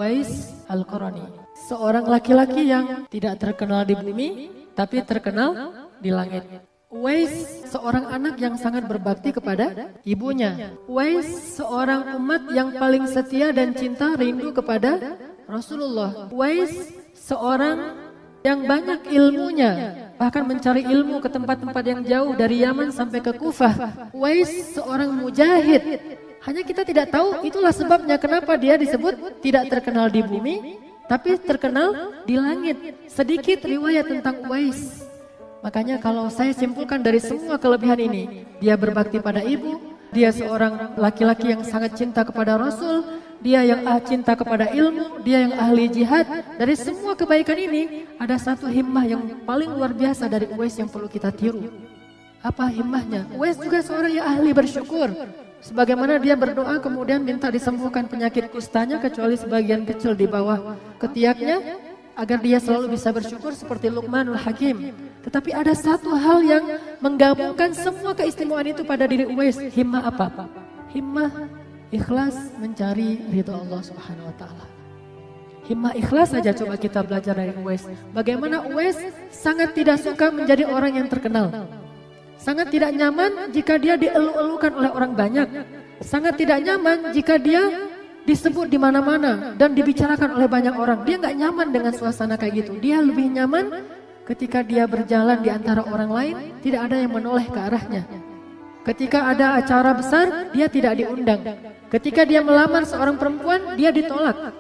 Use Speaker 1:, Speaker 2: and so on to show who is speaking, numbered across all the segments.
Speaker 1: Uwais Al-Qarani. Seorang laki-laki yang tidak terkenal di bumi, tapi terkenal di langit. Uwais seorang anak yang sangat berbakti kepada ibunya. Uwais seorang umat yang paling setia dan cinta rindu kepada Rasulullah. Uwais seorang yang banyak ilmunya, bahkan mencari ilmu ke tempat-tempat yang jauh dari Yaman sampai ke Kufah. Uwais seorang mujahid. Hanya kita tidak tahu, itulah sebabnya kenapa dia disebut tidak terkenal di bumi, tapi terkenal di langit. Sedikit riwayat tentang Uwais. Makanya kalau saya simpulkan dari semua kelebihan ini, dia berbakti pada ibu, dia seorang laki-laki yang sangat cinta kepada Rasul, dia yang cinta kepada ilmu, dia yang ahli jihad. Dari semua kebaikan ini, ada satu himmah yang paling luar biasa dari Uwais yang perlu kita tiru. Apa himmahnya? Uwais juga seorang yang ahli bersyukur. Sebagaimana dia berdoa kemudian minta disembuhkan penyakit kustanya kecuali sebagian kecil di bawah ketiaknya, agar dia selalu bisa bersyukur seperti Luqmanul Hakim. Tetapi ada satu hal yang menggabungkan semua keistimewaan itu pada diri Uwais. Himmah apa? Himmah ikhlas mencari ridha Allah Subhanahu wa taala. Himmah ikhlas saja coba kita belajar dari Uwais. Bagaimana Uwais sangat tidak suka menjadi orang yang terkenal. Sangat tidak nyaman jika dia dielu-elukan oleh orang banyak. Sangat tidak nyaman jika dia disebut di mana-mana dan dibicarakan oleh banyak orang. Dia nggak nyaman dengan suasana kayak gitu. Dia lebih nyaman ketika dia berjalan di antara orang lain, tidak ada yang menoleh ke arahnya. Ketika ada acara besar, dia tidak diundang. Ketika dia melamar seorang perempuan, dia ditolak.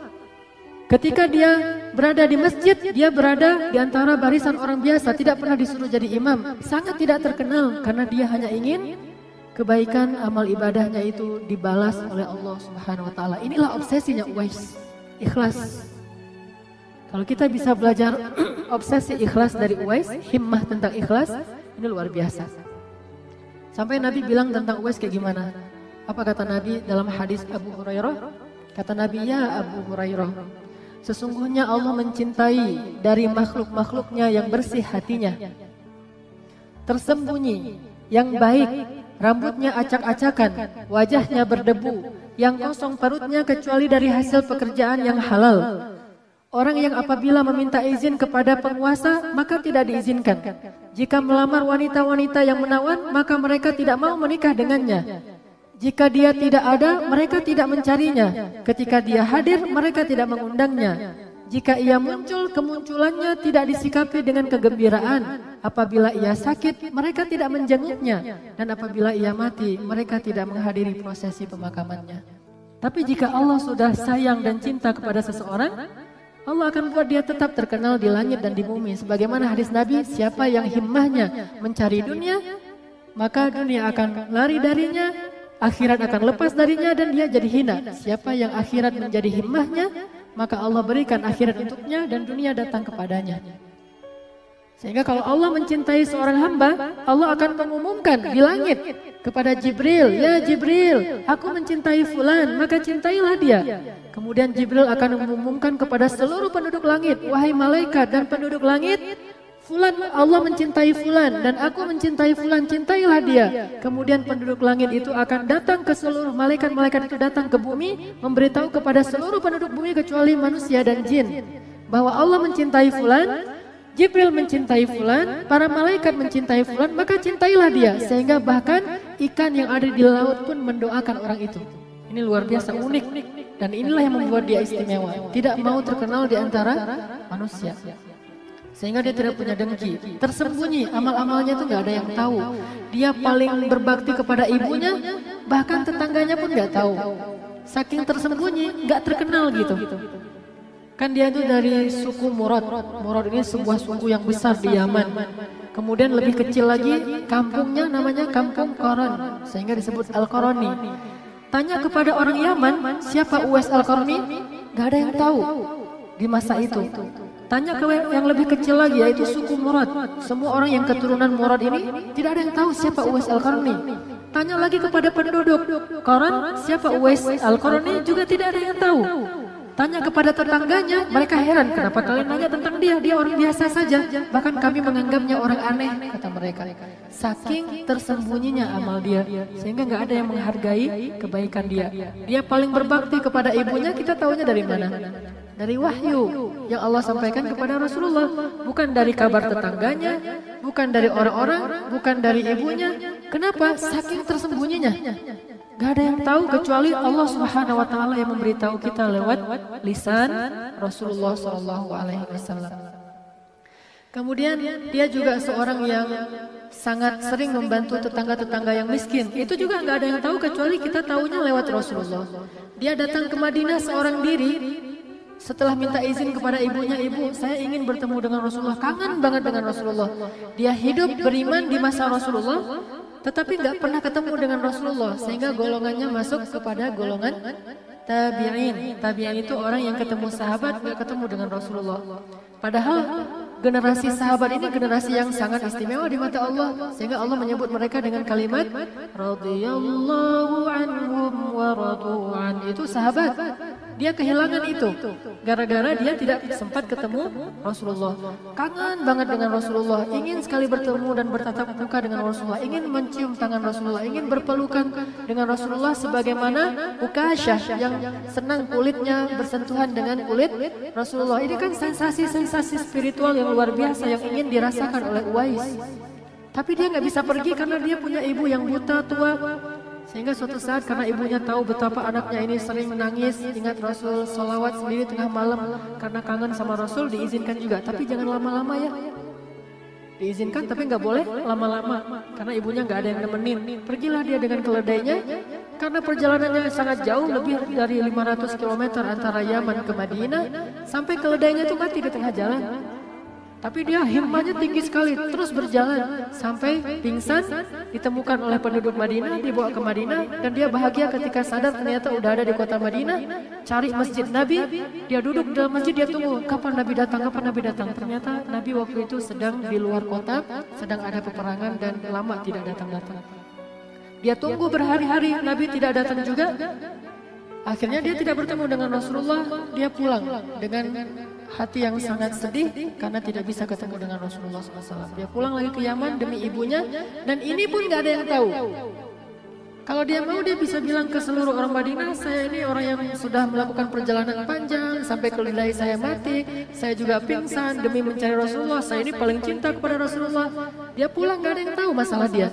Speaker 1: Ketika dia berada di masjid, dia berada di antara barisan orang biasa, tidak pernah disuruh jadi imam. Sangat tidak terkenal karena dia hanya ingin kebaikan amal ibadahnya itu dibalas oleh Allah Subhanahu wa taala. Inilah obsesinya Uwais, ikhlas. Kalau kita bisa belajar obsesi ikhlas dari Uwais, himmah tentang ikhlas, ini luar biasa. Sampai Nabi bilang tentang Uwais kayak gimana? Apa kata Nabi dalam hadis Abu Hurairah? Kata Nabi, ya Abu Hurairah, sesungguhnya Allah mencintai dari makhluk-makhluknya yang bersih hatinya, tersembunyi, yang baik, rambutnya acak-acakan, wajahnya berdebu, yang kosong perutnya kecuali dari hasil pekerjaan yang halal. Orang yang apabila meminta izin kepada penguasa, maka tidak diizinkan. Jika melamar wanita-wanita yang menawan, maka mereka tidak mau menikah dengannya. Jika dia tidak ada, mereka tidak mencarinya. Ketika dia hadir, mereka tidak mengundangnya. Jika ia muncul, kemunculannya tidak disikapi dengan kegembiraan. Apabila ia sakit, mereka tidak menjenguknya. Dan apabila ia mati, mereka tidak menghadiri prosesi pemakamannya. Tapi jika Allah sudah sayang dan cinta kepada seseorang, Allah akan buat dia tetap terkenal di langit dan di bumi. Sebagaimana hadis Nabi, siapa yang himmahnya mencari dunia, maka dunia akan lari darinya, akhirat akan lepas darinya dan dia jadi hina. Siapa yang akhirat menjadi himmahnya, maka Allah berikan akhirat untuknya dan dunia datang kepadanya. Sehingga kalau Allah mencintai seorang hamba, Allah akan mengumumkan di langit kepada Jibril, ya Jibril, aku mencintai fulan, maka cintailah dia. Kemudian Jibril akan mengumumkan kepada seluruh penduduk langit, wahai malaikat dan penduduk langit, fulan, Allah mencintai fulan dan aku mencintai fulan, cintailah dia. Kemudian penduduk langit itu akan datang ke seluruh malaikat-malaikat itu datang ke bumi, memberitahu kepada seluruh penduduk bumi kecuali manusia dan jin bahwa Allah mencintai fulan, Jibril mencintai fulan, para malaikat mencintai fulan, maka cintailah dia. Sehingga bahkan ikan yang ada di laut pun mendoakan orang itu. Ini luar biasa, unik. Dan inilah yang membuat dia istimewa. Tidak mau terkenal di antara manusia. Sehingga dia tidak punya dengki. Tersembunyi, amal-amalnya itu gak ada yang tahu. Dia paling berbakti kepada ibunya, bahkan tetangganya pun gak tahu. Saking tersembunyi, gak terkenal gitu. Kan dia itu dari suku Murad. Murad ini sebuah suku yang besar di Yaman. Kemudian lebih kecil lagi, kampungnya namanya Kampung Qaran, sehingga disebut Al-Qarani. Tanya kepada orang Yaman, siapa Uwais Al-Qarani? Gak ada yang tahu di masa itu. Tanya ke yang lebih kecil lagi, yaitu suku Murad. Semua orang yang keturunan Murad ini tidak ada yang tahu siapa Uwais Al-Qarani. Tanya lagi kepada penduduk Qaran, siapa Uwais Al-Qarani? Juga tidak ada yang tahu. Tanya kepada tetangganya, mereka heran, kenapa kalian nanya tentang dia? Dia orang biasa saja, bahkan kami menganggapnya orang aneh, kata mereka. Saking tersembunyinya amal dia, sehingga nggak ada yang menghargai kebaikan dia. Dia paling berbakti kepada ibunya, kita taunya dari mana? Dari wahyu yang Allah sampaikan kepada Rasulullah, bukan dari kabar tetangganya, bukan dari orang-orang, bukan dari ibunya. Kenapa? Saking tersembunyinya. Gak ada yang tahu kecuali Allah Subhanahu wa taala yang memberitahu kita lewat lisan Rasulullah sallallahu alaihi wasallam. Kemudian dia juga seorang yang sangat sering membantu tetangga-tetangga yang miskin. Itu juga nggak ada yang tahu kecuali kita tahunya lewat Rasulullah. Dia datang ke Madinah seorang diri. Setelah minta izin kepada ibunya, ibu saya ingin bertemu dengan Rasulullah, kangen banget dengan Rasulullah. Dia hidup beriman di masa Rasulullah, tetapi nggak pernah ketemu dengan Rasulullah, sehingga golongannya masuk kepada golongan tabi'in. Tabi'in itu orang yang ketemu sahabat, nggak ketemu dengan Rasulullah. Padahal generasi sahabat ini generasi yang sangat istimewa di mata Allah, sehingga Allah menyebut mereka dengan kalimat radhiyallahu anhum wa radu'an. Itu sahabat. Dia kehilangan itu gara-gara dia tidak sempat ketemu Rasulullah. Kangen banget dengan Rasulullah, ingin sekali bertemu dan bertatap muka dengan Rasulullah, ingin mencium tangan Rasulullah, ingin berpelukan dengan Rasulullah sebagaimana Ukasyah yang senang kulitnya bersentuhan dengan kulit Rasulullah. Ini kan sensasi-sensasi spiritual yang luar biasa yang ingin dirasakan oleh Uwais. Tapi dia nggak bisa pergi karena dia punya ibu yang buta tua. Sehingga suatu saat karena ibunya tahu betapa anaknya ini sering menangis, ingat Rasul sholawat sendiri tengah malam karena kangen sama Rasul, diizinkan juga, tapi jangan lama-lama ya. Diizinkan tapi nggak boleh lama-lama karena ibunya nggak ada yang nemenin. Pergilah dia dengan keledainya karena perjalanannya sangat jauh, lebih dari 500 km antara Yaman ke Madinah, sampai keledainya itu mati di tengah jalan. Tapi dia himmahnya tinggi sekali, terus berjalan sampai pingsan, ditemukan oleh penduduk Madinah, dibawa ke Madinah, dan dia bahagia ketika sadar ternyata udah ada di kota Madinah. Cari masjid Nabi, dia duduk dalam masjid, dia tunggu kapan Nabi datang, kapan Nabi datang. Ternyata Nabi waktu itu sedang di luar kota, sedang ada peperangan dan lama tidak datang-datang. Dia tunggu berhari-hari, Nabi tidak datang juga. Akhirnya dia tidak bertemu dengan Rasulullah, dia pulang dengan hati yang sangat sedih karena tidak bisa ketemu dengan Rasulullah SAW. Dia pulang lagi ke Yaman demi ibunya, dan ini pun gak ada yang tahu. Kalau dia mau, dia bisa bilang ke seluruh orang Madinah, saya ini orang yang sudah melakukan perjalanan panjang sampai keledai saya mati, saya juga pingsan demi mencari Rasulullah, saya ini paling cinta kepada Rasulullah. Dia pulang gak ada yang tahu masalah dia.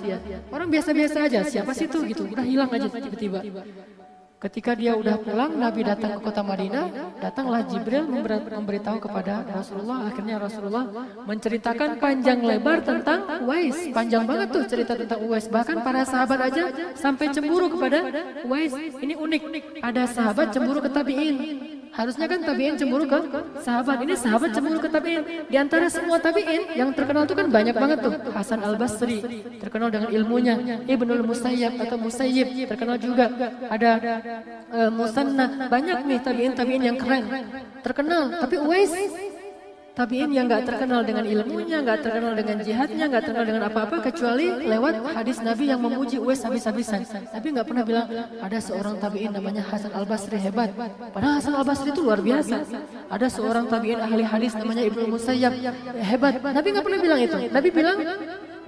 Speaker 1: Orang biasa-biasa aja, siapa sih itu gitu, udah hilang aja tiba-tiba. Ketika dia udah pulang, Nabi datang ke kota Madinah, datanglah Jibril memberitahu kepada Rasulullah. Akhirnya Rasulullah menceritakan panjang lebar tentang Uwais. Panjang banget tuh cerita tentang Uwais. Bahkan para sahabat aja sampai cemburu kepada Uwais. Ini unik, ada sahabat cemburu ke tabi'in. Harusnya kan tabi'in cemburu ke sahabat. Ini sahabat cemburu ke tabi'in. Di antara semua tabi'in yang terkenal itu kan banyak banget tuh. Hasan al-Basri terkenal dengan ilmunya. Ibnul Musayyab atau Musayyib terkenal juga. Ada Musanna. Banyak nih tabi'in yang keren, terkenal. Tapi Uwais tabi'in yang gak terkenal dengan ilmunya, gak terkenal dengan jihadnya, gak terkenal dengan apa-apa kecuali lewat hadis Nabi yang memuji Uwais habis-habisan. Nabi gak pernah bilang ada seorang tabi'in namanya Hasan al-Basri hebat. Padahal Hasan al-Basri itu luar biasa. Ada seorang tabi'in ahli hadis namanya Ibnu Musayyab hebat. Nabi gak pernah bilang itu. Nabi bilang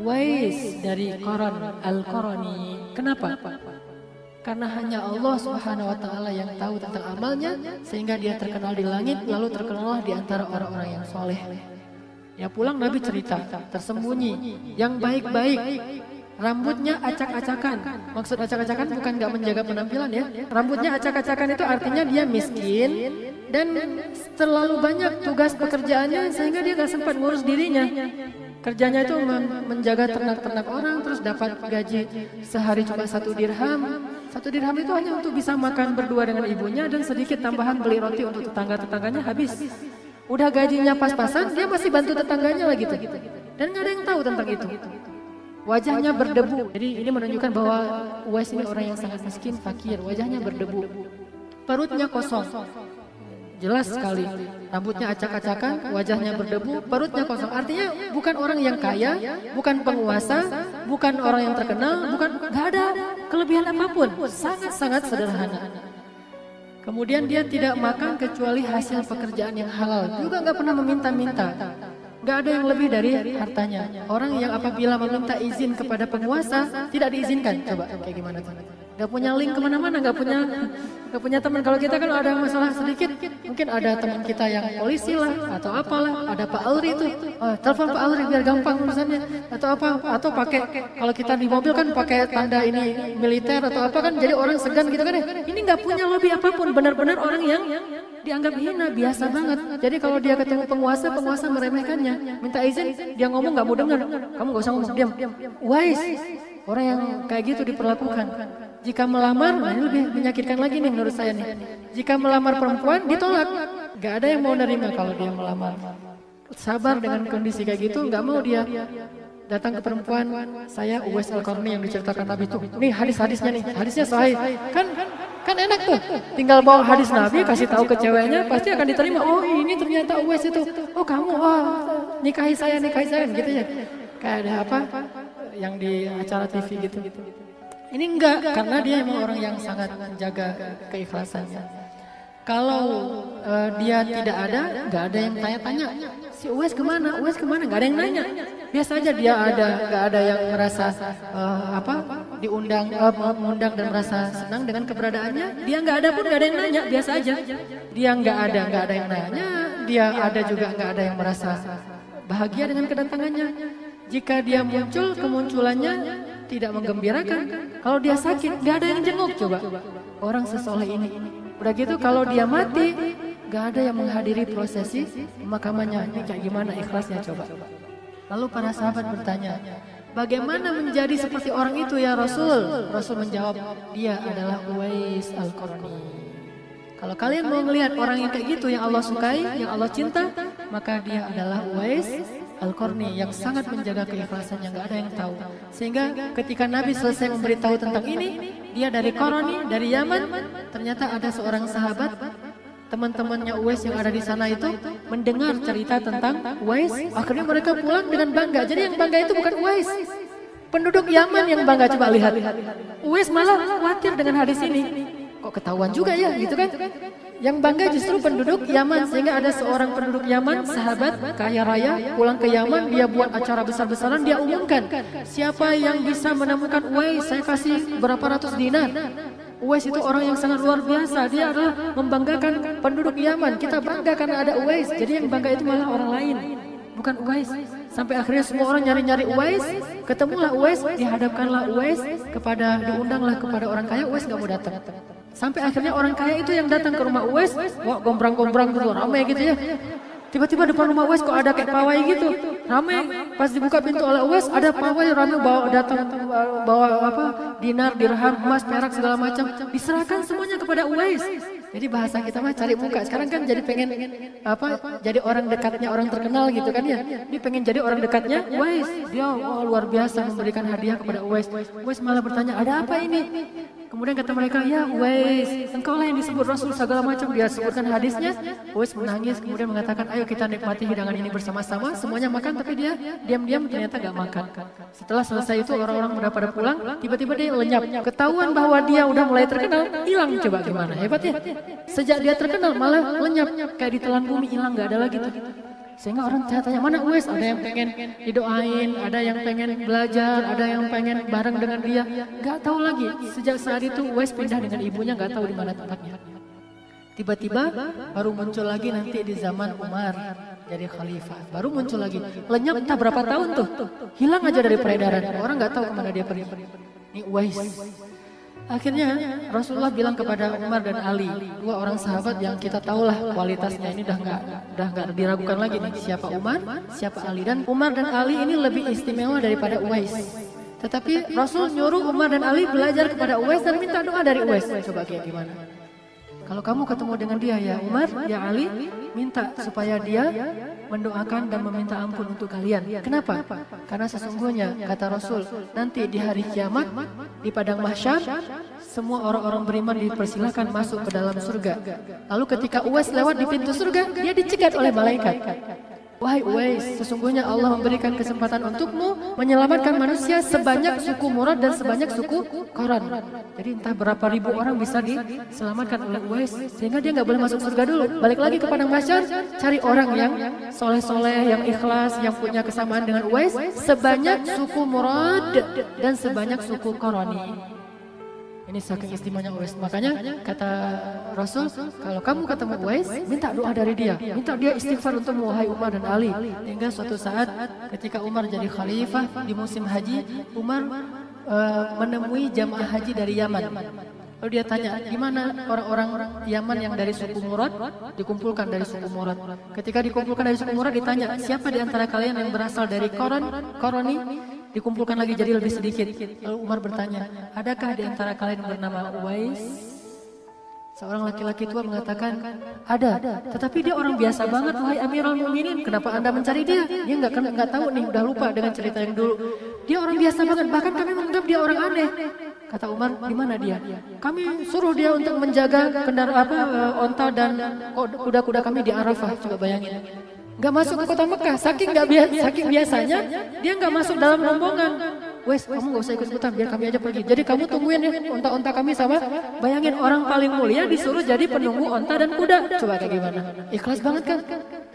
Speaker 1: Uwais dari Qaran al-Qarani. Kenapa? Karena hanya Allah Subhanahu wa taala yang tahu tentang amalnya, sehingga dia terkenal di langit, lalu terkenallah di antara orang-orang yang soleh. Ya pulang Nabi cerita, tersembunyi, yang baik-baik, rambutnya acak-acakan. Maksud acak-acakan bukan gak menjaga penampilan ya. Rambutnya acak-acakan itu artinya dia miskin dan terlalu banyak tugas pekerjaannya sehingga dia gak sempat ngurus dirinya. Kerjanya itu menjaga ternak-ternak orang, terus dapat gaji sehari cuma 1 dirham. 1 dirham itu hanya untuk bisa makan berdua dengan ibunya dan sedikit tambahan beli roti untuk tetangga-tetangganya habis. Udah gajinya pas-pasan, dia masih bantu tetangganya lagi tuh. Dan gak ada yang tahu tentang itu. Wajahnya berdebu. Jadi ini menunjukkan bahwa Uwais ini orang yang sangat miskin, fakir. Wajahnya berdebu. Perutnya kosong. Jelas sekali, rambutnya acak-acakan, wajahnya berdebu, perutnya kosong. Artinya bukan orang yang kaya, bukan penguasa, bukan orang yang terkenal, gak ada kelebihan apapun. Sangat-sangat sederhana. Kemudian dia tidak makan kecuali hasil pekerjaan yang halal. Juga nggak pernah meminta-minta. Nggak ada yang lebih dari hartanya. Orang yang apabila meminta izin kepada penguasa tidak diizinkan. Coba kayak gimana tuh? Gak punya link kemana-mana, gak punya teman. Kalau kita kan ada masalah sedikit, mungkin ada teman kita yang polisi lah atau apalah, ada Pak Alri itu, telepon Pak Alri biar gampang urusannya atau apa, atau pakai kalau kita di mobil kan pakai tanda ini militer atau apa kan, jadi orang segan gitu kan ya. Ini nggak punya lobby apapun, benar-benar orang yang dianggap hina, biasa banget. Jadi kalau dia ketemu penguasa meremehkannya, minta izin, dia ngomong nggak mau dengar, kamu nggak usah ngomong, diam. Wise, orang yang kayak gitu diperlakukan. Jika melamar, nah ini lebih menyakitkan lagi nih menurut saya nih. Jika melamar perempuan ditolak, gak ada yang mau nerima kalau dia melamar. Sabar dengan kondisi kayak gitu, gak mau dia datang ke perempuan. Saya Uwais Al-Qarni yang diceritakan Nabi tuh. Nih hadis-hadisnya nih, hadisnya sahih. Kan enak tuh, tinggal bawa hadis Nabi, kasih tahu ke ceweknya, pasti akan diterima. Oh ini ternyata Uwais itu. Oh kamu, nikahi saya gitu ya. Kayak ada apa yang di acara TV gitu. Ini enggak, karena dia emang orang yang sangat menjaga keikhlasannya. Kalau dia tidak ada, nggak ada yang tanya-tanya. Si Uwais kemana? Nggak ada yang nanya. Biasa aja dia ada, nggak ada yang merasa mengundang dan merasa senang dengan keberadaannya. Dia nggak ada pun nggak ada yang nanya, biasa aja. Dia nggak ada yang nanya. Dia ada juga nggak ada yang merasa bahagia dengan kedatangannya. Jika dia muncul, kemunculannya tidak menggembirakan. Kalau dia sakit, gak ada yang jenguk coba. Orang sesoleh ini. Udah gitu kalau dia mati, gak ada yang menghadiri prosesi pemakamannya. Ini kayak gimana ikhlasnya coba. Lalu para sahabat bertanya, bagaimana menjadi seperti orang itu ya Rasul? Rasul menjawab, dia adalah Uwais Al-Qarni. Kalau kalian mau ngelihat orang yang kayak gitu, yang Allah sukai, yang Allah cinta, maka dia adalah Uwais Al-Qarni yang sangat menjaga keikhlasannya, nggak ada yang tahu. Sehingga ketika Nabi selesai memberitahu tentang ini, dia dari Qarni, dari Yaman, ternyata ada seorang sahabat, teman-temannya Uwais yang ada di sana itu mendengar cerita tentang Uwais. Akhirnya mereka pulang dengan bangga. Jadi yang bangga itu bukan Uwais, penduduk Yaman yang bangga. Coba lihat, Uwais malah khawatir dengan hadis ini. Kok ketahuan juga ya, gitu kan? Yang bangga justru penduduk Yaman, sehingga ada seorang penduduk Yaman, sahabat kaya raya, pulang ke Yaman, dia buat acara besar-besaran, dia umumkan, siapa yang bisa menemukan Uwais, saya kasih berapa ratus dinar. Uwais itu orang yang sangat luar biasa, dia adalah membanggakan penduduk Yaman. Kita bangga karena ada Uwais, jadi yang bangga itu malah orang lain, bukan Uwais. Sampai akhirnya semua orang nyari-nyari Uwais, ketemulah Uwais, dihadapkanlah Uwais diundanglah kepada orang kaya. Uwais gak mau datang. Sampai akhirnya orang kaya itu yang datang ke rumah Uwais, wah gombrang-gombrang gitu, ramai gitu ya. Tiba-tiba depan rumah Uwais kok ada kayak pawai gitu, ramai. Pas dibuka pintu oleh Uwais, ada pawai ramai bawa dinar, dirham, emas, perak segala macam, diserahkan semuanya kepada Uwais. Jadi bahasa kita mah cari muka. Sekarang kan jadi pengen jadi orang dekatnya orang terkenal gitu kan ya. Dia pengen jadi orang dekatnya Uwais. Dia luar biasa memberikan hadiah kepada Uwais. Uwais malah bertanya, ada apa ini? Kemudian kata mereka, ya Uwais, engkau lah yang disebut Rasul segala macam. Dia sebutkan hadisnya. Uwais menangis kemudian mengatakan, ayo kita nikmati hidangan ini bersama-sama. Semuanya makan tapi dia diam-diam ternyata gak makan. Setelah selesai itu orang-orang udah pada pulang, tiba-tiba dia lenyap. Ketahuan bahwa dia udah mulai terkenal, hilang. Coba gimana, hebat ya. Sejak dia terkenal malah lenyap, kayak ditelan bumi, hilang, gak ada lagi tuh. Sehingga orang tanya, mana Uwais? Ada yang pengen didoain, ada yang pengen belajar, ada yang pengen bareng dengan dia. Gak tahu lagi. Sejak saat itu Uwais pindah dengan ibunya, gak tahu di mana tempatnya. Tiba-tiba baru muncul lagi nanti di zaman Umar jadi khalifah. Baru muncul lagi. Lenyap entah berapa tahun tuh. Hilang aja dari peredaran. Orang gak tahu kemana dia pergi. Ini Uwais. Akhirnya Rasulullah bilang kepada Umar dan Ali, dua orang sahabat yang kita tahulah kualitasnya ini udah nggak diragukan lagi nih, siapa Umar, siapa Ali. Dan Umar dan Ali ini lebih istimewa daripada Uwais. Tetapi Rasul nyuruh Umar dan Ali belajar kepada Uwais dan minta doa dari Uwais. Coba kayak gimana? Kalau kamu ketemu dengan dia ya Umar, ya Ali, minta supaya dia mendoakan dan meminta ampun untuk kalian. Kenapa? Karena sesungguhnya kata Rasul, nanti di hari kiamat di padang mahsyar semua orang-orang beriman dipersilakan masuk ke dalam surga. Lalu ketika Uwais lewat di pintu surga, dia dicegat oleh malaikat. Wahai Uwais, sesungguhnya Allah memberikan kesempatan untukmu menyelamatkan manusia sebanyak suku Murad dan sebanyak suku Qaran. Jadi entah berapa ribu orang bisa diselamatkan oleh Uwais, sehingga dia nggak boleh masuk surga dulu. Balik lagi ke padang mahsyar, cari orang yang soleh-soleh, yang ikhlas, yang punya kesamaan dengan Uwais, sebanyak suku Murad dan sebanyak suku Qarani. Ini saking istimewanya Uwais. Makanya kata Rasul, kalau kamu ketemu Uwais, minta doa dari dia. Minta dia istighfar untukmu, wahai Umar dan Ali. Hingga suatu saat ketika Umar jadi khalifah di musim haji, Umar menemui jamaah haji dari Yaman. Lalu dia tanya, di mana orang-orang Yaman yang dari suku Murad? Dikumpulkan dari suku Murad. Ketika dikumpulkan dari suku Murad, ditanya, siapa di antara kalian yang berasal dari Qarani? Dikumpulkan lagi jadi lebih sedikit. Lalu Umar bertanya, adakah di antara kalian yang bernama Uwais? Seorang laki-laki tua mengatakan, ada. Tetapi dia orang biasa banget, wahai Amirul Mukminin. Kenapa Anda mencari dia? Dia nggak tahu nih, udah lupa dengan cerita yang dulu. Dia orang biasa banget, bahkan kami menganggap dia orang aneh. Kata Umar, di mana dia? Kami suruh dia untuk menjaga onta dan kuda-kuda kami di Arafah. Coba bayangin. Gak masuk ke kota Mekah, saking biasanya dia gak masuk dalam rombongan. Wes, kamu gak usah ikut-ikutan, biar kami aja pergi. Jadi kamu tungguin ya onta-onta kami sama. Bayangin orang paling mulia disuruh jadi penunggu onta dan kuda. Coba kayak gimana? Ikhlas banget kan?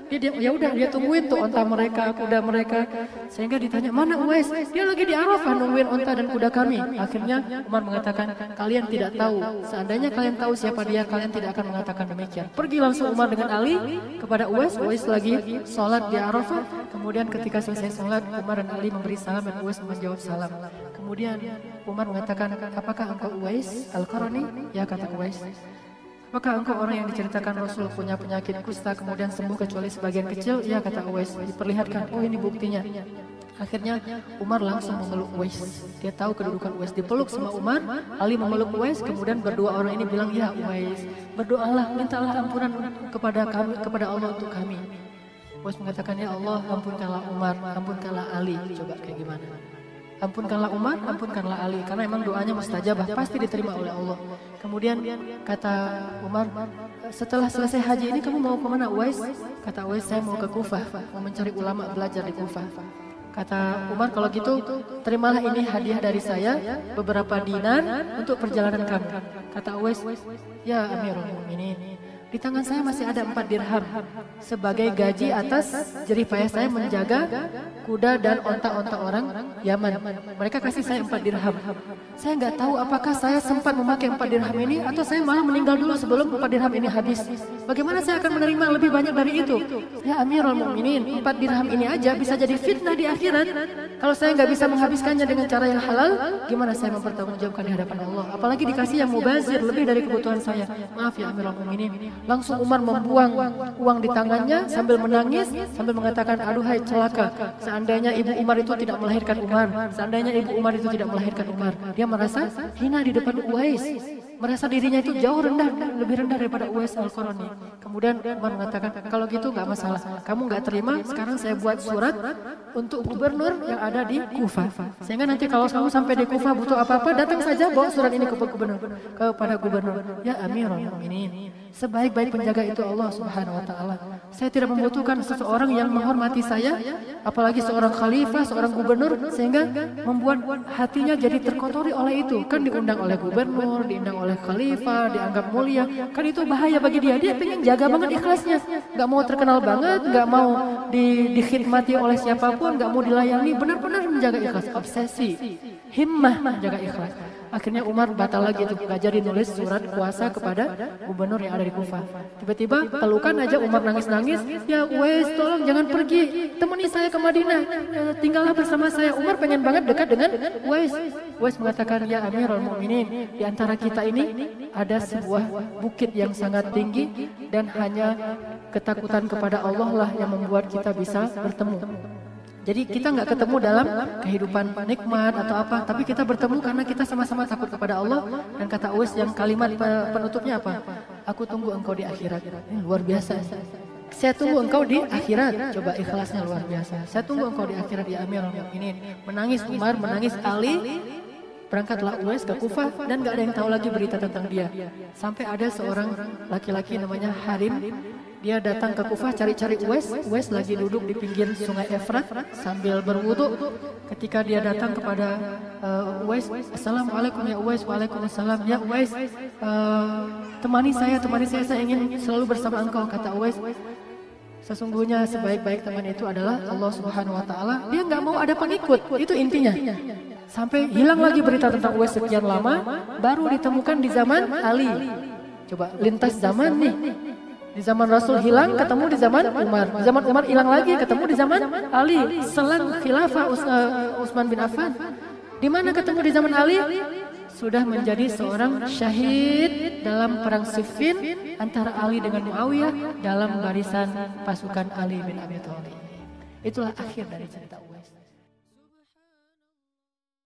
Speaker 1: Ya udah dia tungguin tuh onta mereka, kuda mereka. Sehingga ditanya, mana Uwais? Dia lagi di Arafah nungguin onta dan kuda kami. Akhirnya Umar mengatakan, kalian tidak tahu. Seandainya kalian tahu siapa dia, kalian tidak akan mengatakan demikian. Pergi langsung Umar dengan Ali kepada Uwais. Uwais lagi sholat di Arafah. Kemudian ketika selesai sholat, Umar dan Ali memberi salam dan Uwais menjawab salam. Kemudian Umar mengatakan, apakah engkau Uwais Al-Qarani? Ya, kata Uwais. Apakah engkau orang yang diceritakan Rasul punya penyakit kusta kemudian sembuh kecuali sebagian kecil? Ya, kata Uwais. Diperlihatkan, oh ini buktinya. Akhirnya Umar langsung memeluk Uwais. Dia tahu kedudukan Uwais. Dipeluk sama Umar, Ali memeluk Uwais. Kemudian berdua orang ini bilang, ya Uwais, berdoalah, mintalah ampunan kepada Allah untuk kami. Uwais mengatakan, ya Allah, ampunkanlah Umar, ampunkanlah Ali. Coba kayak gimana? Ampunkanlah Umar, ampunkanlah Ali. Karena memang doanya mustajabah, pasti diterima oleh Allah. Kemudian kata Umar, setelah selesai haji ini kamu mau kemana Uwais? Kata Uwais, saya mau ke Kufah, mau mencari ulama belajar di Kufah. Kata Umar, kalau gitu terimalah ini hadiah dari saya, beberapa dinar untuk perjalanan kamu. Kata Uwais, ya Amirul Mukminin, di tangan saya masih ada 4 dirham sebagai gaji atas jerih payah saya menjaga kuda dan onta-onta orang Yaman. Mereka kasih saya 4 dirham. Saya nggak tahu apakah saya sempat memakai 4 dirham ini atau saya malah meninggal dulu sebelum 4 dirham ini habis. Bagaimana saya akan menerima lebih banyak dari itu? Ya Amirul Mukminin, 4 dirham ini aja bisa jadi fitnah di akhirat. Kalau saya nggak bisa menghabiskannya dengan cara yang halal, gimana saya mempertanggungjawabkan di hadapan Allah? Apalagi dikasih yang mubazir lebih dari kebutuhan saya. Maaf ya Amirul Mukminin. Langsung Umar membuang uang di tangannya sambil menangis, sambil mengatakan, aduhai celaka, seandainya ibu Umar itu tidak melahirkan Umar, seandainya ibu Umar itu tidak melahirkan Umar. Dia merasa hina di depan Uwais, merasa dirinya itu jauh lebih rendah daripada Uwais Al-Qarani. Kemudian Umar mengatakan, kalau gitu nggak masalah, kamu nggak terima, sekarang saya buat surat untuk gubernur yang ada di Kufah, sehingga nanti kalau kamu sampai di Kufah butuh apa-apa, datang saja bawa surat ini kepada gubernur. Ya Amirul Mukminin, sebaik-baik penjaga itu Allah Subhanahu wa taala. Saya tidak membutuhkan seseorang yang menghormati saya, apalagi seorang khalifah, seorang gubernur, sehingga membuat hatinya jadi terkotori oleh itu. Kan diundang oleh gubernur, diundang oleh khalifah, dianggap mulia. Kan itu bahaya bagi dia. Dia pengen jaga banget ikhlasnya. Gak mau terkenal banget, gak mau dikhidmati oleh siapapun, gak mau dilayani, benar-benar menjaga ikhlas. Obsesi, himmah menjaga ikhlas. Akhirnya Umar batal lagi itu, gak jadi nulis surat kuasa kepada gubernur yang ada di Kufah. Tiba-tiba pelukan aja Umar nangis-nangis, ya Uwais tolong jangan pergi, temani saya ke Madinah, tinggallah bersama saya. Umar pengen banget dekat dengan Uwais. Uwais mengatakan, ya Amirul Mukminin, di antara kita ini ada sebuah bukit yang sangat tinggi dan hanya ketakutan kepada Allah lah yang membuat kita bisa bertemu. Jadi kita nggak ketemu dalam kehidupan nikmat atau apa, tapi kita bertemu karena kita sama-sama takut kepada Allah. Dan kata Uwais yang kalimat penutupnya apa? Aku tunggu engkau di akhirat. Ini luar biasa. Saya tunggu engkau di akhirat. Coba ikhlasnya luar biasa. Saya tunggu engkau di akhirat ya Amirul Mukminin. Menangis Umar, menangis Ali. Berangkatlah Uwais ke Kufah dan gak ada yang tahu lagi berita tentang dia. Sampai ada seorang laki-laki namanya Harim. Dia datang ke Kufah cari-cari Uwais. Uwais lagi duduk di pinggir sungai Efrat sambil berwudu. Ketika dia datang kepada Uwais, Assalamualaikum ya Uwais. Waalaikumsalam ya Uwais. Temani saya, saya ingin selalu bersama engkau, kata Uwais. Sesungguhnya sebaik-baik teman itu adalah Allah Subhanahu wa taala. Dia nggak mau ada pengikut, itu intinya. Sampai hilang lagi berita tentang Uwais sekian lama, baru ditemukan di zaman Ali. Coba lintas zaman nih. Di zaman Rasul hilang, ketemu di zaman Umar. Di zaman Umar hilang lagi, ketemu di zaman Ali. Selang khilafah Utsman bin Affan. Di mana ketemu di zaman Ali? Sudah menjadi seorang syahid dalam perang Siffin antara Ali dengan Muawiyah dalam barisan pasukan Ali bin Abi Thalib. Itulah akhir dari cerita Uwais.